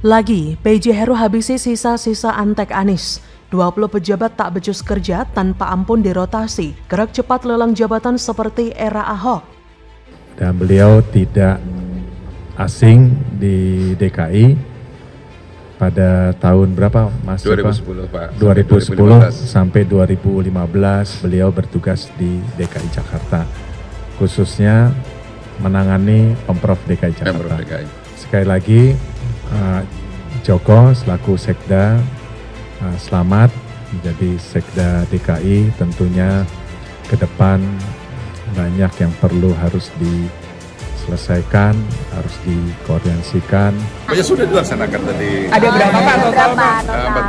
Lagi, PJ Heru habisi sisa-sisa antek Anies. 20 pejabat tak becus kerja tanpa ampun dirotasi. Gerak cepat lelang jabatan seperti era Ahok. Dan beliau tidak asing di DKI pada tahun berapa Mas? 2010 Pak. 2010 sampai 2015 beliau bertugas di DKI Jakarta. Khususnya menangani Pemprov DKI Jakarta. Pemprov DKI. Sekali lagi Joko selaku Sekda selamat menjadi Sekda DKI. Tentunya ke depan banyak yang harus diselesaikan, harus dikoordinasikan. Ya sudah dilaksanakan tadi. Ada berapa Pak total?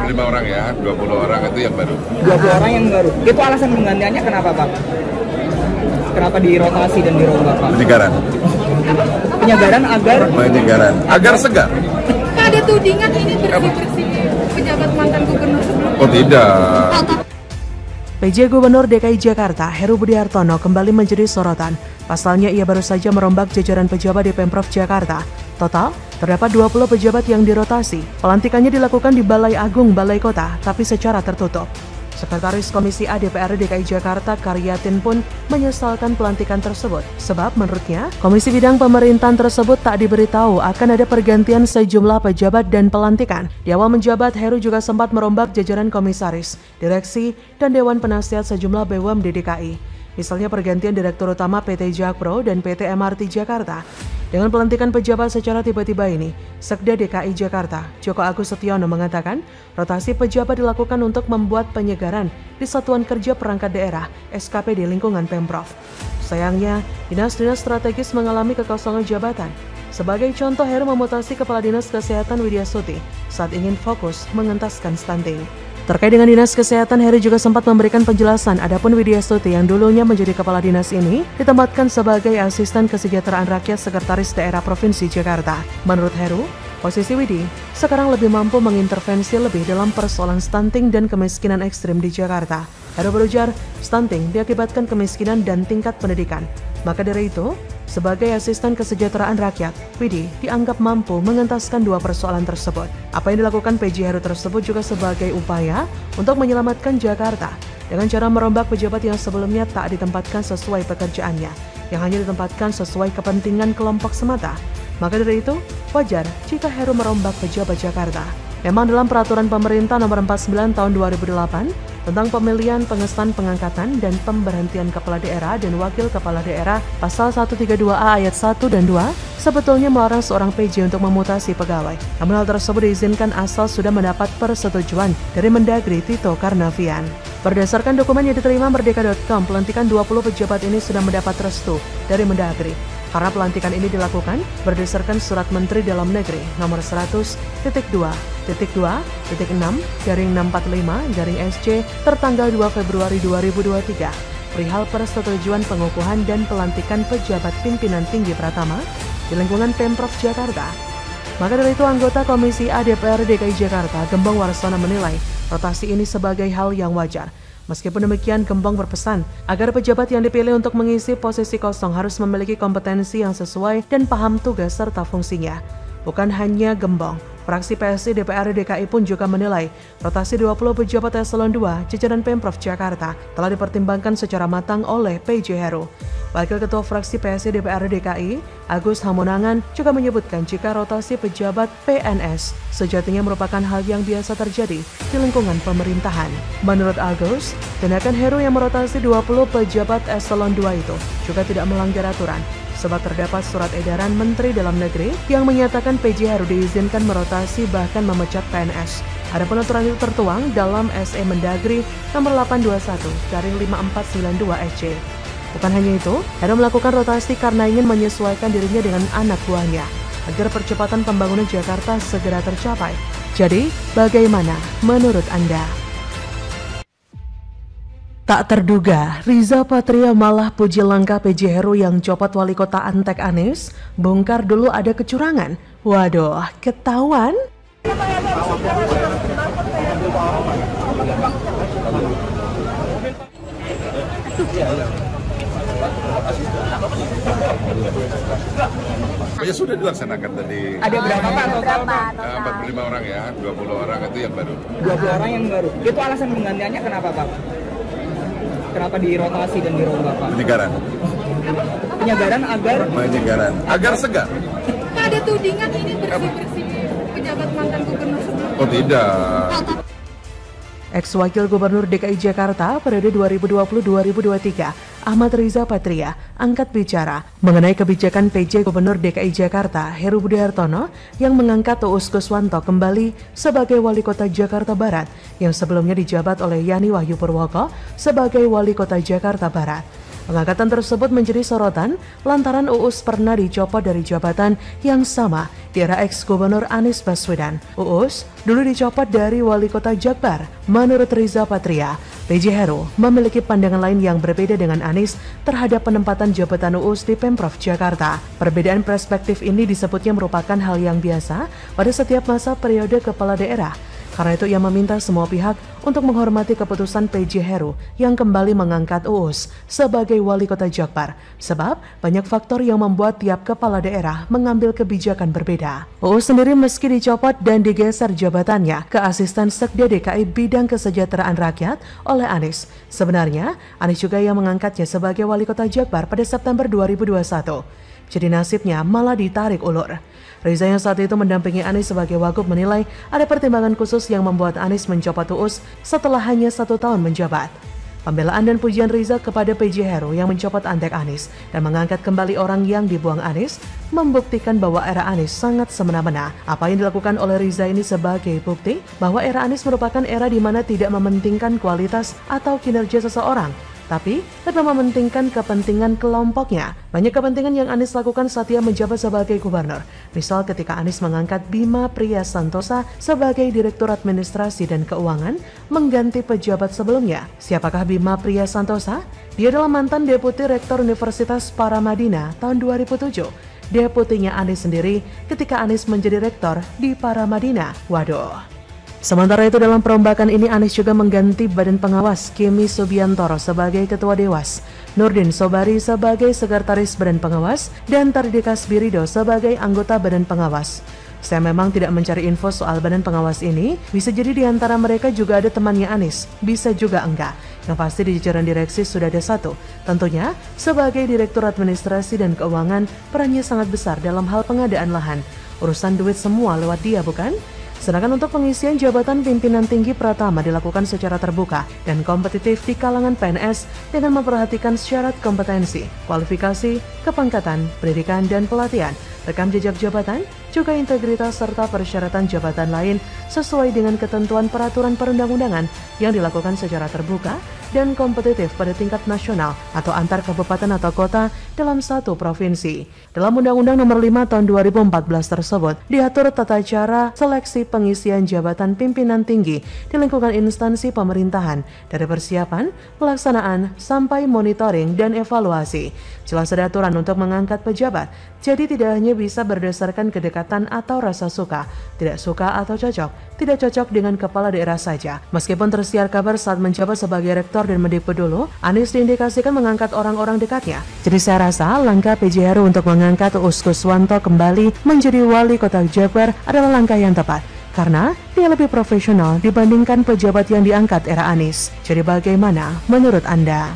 45 orang ya, 20 orang itu yang baru. 20 orang yang baru. Itu alasan penggantiannya kenapa Pak? Kenapa dirotasi dan dirombak Pak? Penyegaran. Penyegaran agar segar. Ada tudingan ini bersih-bersih pejabat mantan gubernur sebelumnya? Oh tidak. PJ Gubernur DKI Jakarta Heru Budi Hartono kembali menjadi sorotan. Pasalnya ia baru saja merombak jajaran pejabat di Pemprov Jakarta. Total, terdapat 20 pejabat yang dirotasi. Pelantikannya dilakukan di Balai Agung Balai Kota, tapi secara tertutup. Sekretaris Komisi A DPRD DKI Jakarta Karyatin pun menyesalkan pelantikan tersebut. Sebab menurutnya, Komisi Bidang Pemerintahan tersebut tak diberitahu akan ada pergantian sejumlah pejabat dan pelantikan. Di awal menjabat, Heru juga sempat merombak jajaran komisaris, direksi, dan Dewan Penasihat sejumlah BUMN di DKI. Misalnya pergantian Direktur Utama PT Jakpro dan PT MRT Jakarta. Dengan pelantikan pejabat secara tiba-tiba ini, Sekda DKI Jakarta, Joko Agus Setiono mengatakan, rotasi pejabat dilakukan untuk membuat penyegaran di Satuan Kerja Perangkat Daerah (SKP) di lingkungan Pemprov. Sayangnya, dinas-dinas strategis mengalami kekosongan jabatan. Sebagai contoh, Heru memutasi Kepala Dinas Kesehatan Widya Stuti saat ingin fokus mengentaskan stunting. Terkait dengan Dinas Kesehatan, Heru juga sempat memberikan penjelasan adapun Widya Stuti yang dulunya menjadi kepala dinas ini ditempatkan sebagai asisten kesejahteraan rakyat Sekretaris Daerah Provinsi Jakarta. Menurut Heru, posisi Widya sekarang lebih mampu mengintervensi lebih dalam persoalan stunting dan kemiskinan ekstrim di Jakarta. Heru berujar, stunting diakibatkan kemiskinan dan tingkat pendidikan. Maka dari itu, sebagai asisten kesejahteraan rakyat, Widya dianggap mampu mengentaskan dua persoalan tersebut. Apa yang dilakukan PJ Heru tersebut juga sebagai upaya untuk menyelamatkan Jakarta dengan cara merombak pejabat yang sebelumnya tak ditempatkan sesuai pekerjaannya, yang hanya ditempatkan sesuai kepentingan kelompok semata. Maka dari itu, wajar jika Heru merombak pejabat Jakarta. Memang dalam Peraturan Pemerintah Nomor 49 Tahun 2008 tentang pemilihan, pengesahan, pengangkatan, dan pemberhentian kepala daerah dan wakil kepala daerah pasal 132A ayat 1 dan 2 sebetulnya melarang seorang PJ untuk memutasi pegawai. Namun hal tersebut diizinkan asal sudah mendapat persetujuan dari Mendagri Tito Karnavian. Berdasarkan dokumen yang diterima Merdeka.com, pelantikan 20 pejabat ini sudah mendapat restu dari Mendagri. Karena pelantikan ini dilakukan berdasarkan Surat Menteri Dalam Negeri nomor 100.2.6/645/SC tertanggal 2 Februari 2023 perihal persetujuan pengukuhan dan pelantikan pejabat pimpinan tinggi Pratama di lingkungan Pemprov Jakarta. Maka dari itu, anggota Komisi A DPRD DKI Jakarta Gembong Warsono menilai rotasi ini sebagai hal yang wajar. Meskipun demikian, Gembong berpesan agar pejabat yang dipilih untuk mengisi posisi kosong harus memiliki kompetensi yang sesuai dan paham tugas serta fungsinya. Bukan hanya Gembong, fraksi PSI DPRD DKI pun juga menilai rotasi 20 pejabat eselon 2 jajaran Pemprov Jakarta telah dipertimbangkan secara matang oleh PJ Heru. Wakil Ketua Fraksi PSI DPRD DKI, Agus Hamonangan, juga menyebutkan jika rotasi pejabat PNS sejatinya merupakan hal yang biasa terjadi di lingkungan pemerintahan. Menurut Agus, tindakan Heru yang merotasi 20 pejabat eselon 2 itu juga tidak melanggar aturan, sebab terdapat surat edaran Menteri Dalam Negeri yang menyatakan PJ Heru diizinkan merotasi bahkan memecat PNS. Adapun aturan itu tertuang dalam SE Mendagri nomor 821/5492/SC. Bukan hanya itu, Heru melakukan rotasi karena ingin menyesuaikan dirinya dengan anak buahnya agar percepatan pembangunan Jakarta segera tercapai. Jadi, bagaimana menurut Anda? Tak terduga, Riza Patria malah puji langkah PJ Heru yang copot wali kota antek Anies, bongkar dulu ada kecurangan. Waduh, ketahuan? Ya sudah dilaksanakan tadi. Ada berapa Pak total? 45 orang ya, 20 orang itu yang baru. 20 orang yang baru. Itu alasan penggantiannya kenapa Pak? Kenapa dirotasi dan dirombak Pak? Penyegaran. Penyegaran Agar segar. Pak, ada tudingan ini bersih-bersih pejabat mantan gubernur sebelumnya. Oh tidak. Ex-Wakil Gubernur DKI Jakarta periode 2020-2023, Ahmad Riza Patria, angkat bicara mengenai kebijakan PJ Gubernur DKI Jakarta, Heru Budi Hartono, yang mengangkat Uus Kuswanto kembali sebagai Wali Kota Jakarta Barat, yang sebelumnya dijabat oleh Yani Wahyu Purwoko sebagai Wali Kota Jakarta Barat. Pengangkatan tersebut menjadi sorotan lantaran Uus pernah dicopot dari jabatan yang sama di era ex-gubernur Anies Baswedan. Uus dulu dicopot dari Wali Kota Jakbar. Menurut Riza Patria, PJ Heru memiliki pandangan lain yang berbeda dengan Anies terhadap penempatan jabatan Uus di Pemprov Jakarta. Perbedaan perspektif ini disebutnya merupakan hal yang biasa pada setiap masa periode kepala daerah. Karena itu ia meminta semua pihak untuk menghormati keputusan PJ Heru yang kembali mengangkat Uus sebagai Wali Kota Jakbar, sebab banyak faktor yang membuat tiap kepala daerah mengambil kebijakan berbeda. Uus sendiri meski dicopot dan digeser jabatannya ke Asisten Sekda DKI Bidang Kesejahteraan Rakyat oleh Anies. Sebenarnya, Anies juga yang mengangkatnya sebagai Wali Kota Jakbar pada September 2021. Jadi nasibnya malah ditarik ulur. Riza yang saat itu mendampingi Anies sebagai Wagub menilai ada pertimbangan khusus yang membuat Anies mencopot Uus setelah hanya 1 tahun menjabat. Pembelaan dan pujian Riza kepada PJ Heru yang mencopot antek Anies dan mengangkat kembali orang yang dibuang Anies membuktikan bahwa era Anies sangat semena-mena. Apa yang dilakukan oleh Riza ini sebagai bukti bahwa era Anies merupakan era di mana tidak mementingkan kualitas atau kinerja seseorang, tapi lebih mementingkan kepentingan kelompoknya. Banyak kepentingan yang Anies lakukan saat ia menjabat sebagai gubernur. Misal ketika Anies mengangkat Bima Priya Santosa sebagai Direktur Administrasi dan Keuangan mengganti pejabat sebelumnya. Siapakah Bima Priya Santosa? Dia adalah mantan Deputi Rektor Universitas Paramadina tahun 2007. Deputinya Anies sendiri ketika Anies menjadi rektor di Paramadina. Waduh. Sementara itu dalam perombakan ini Anies juga mengganti Badan Pengawas Kimi Subiantoro sebagai Ketua Dewas, Nurdin Sobari sebagai Sekretaris Badan Pengawas, dan Tardika Spirido sebagai anggota Badan Pengawas. Saya memang tidak mencari info soal Badan Pengawas ini, bisa jadi di antara mereka juga ada temannya Anies, bisa juga enggak. Yang pasti di jajaran direksi sudah ada satu. Tentunya, sebagai Direktur Administrasi dan Keuangan, perannya sangat besar dalam hal pengadaan lahan. Urusan duit semua lewat dia, bukan? Sedangkan untuk pengisian jabatan pimpinan tinggi Pratama dilakukan secara terbuka dan kompetitif di kalangan PNS dengan memperhatikan syarat kompetensi, kualifikasi, kepangkatan, pendidikan, dan pelatihan, rekam jejak jabatan, juga integritas serta persyaratan jabatan lain sesuai dengan ketentuan peraturan perundang-undangan yang dilakukan secara terbuka dan kompetitif pada tingkat nasional atau antar kabupaten atau kota dalam satu provinsi. Dalam Undang-Undang Nomor 5 Tahun 2014 tersebut, diatur tata cara seleksi pengisian jabatan pimpinan tinggi di lingkungan instansi pemerintahan dari persiapan, pelaksanaan, sampai monitoring dan evaluasi. Jelas ada aturan untuk mengangkat pejabat, jadi tidak hanya bisa berdasarkan kedekatan atau rasa suka, tidak suka atau cocok, tidak cocok dengan kepala daerah saja. Meskipun tersiar kabar saat menjabat sebagai rektor dan Mendikbud dulu, Anies diindikasikan mengangkat orang-orang dekatnya. Jadi saya rasa langkah PJ Heru untuk mengangkat Uus Kuswanto kembali menjadi Wali Kota Jakbar adalah langkah yang tepat. Karena dia lebih profesional dibandingkan pejabat yang diangkat era Anies. Jadi bagaimana menurut Anda?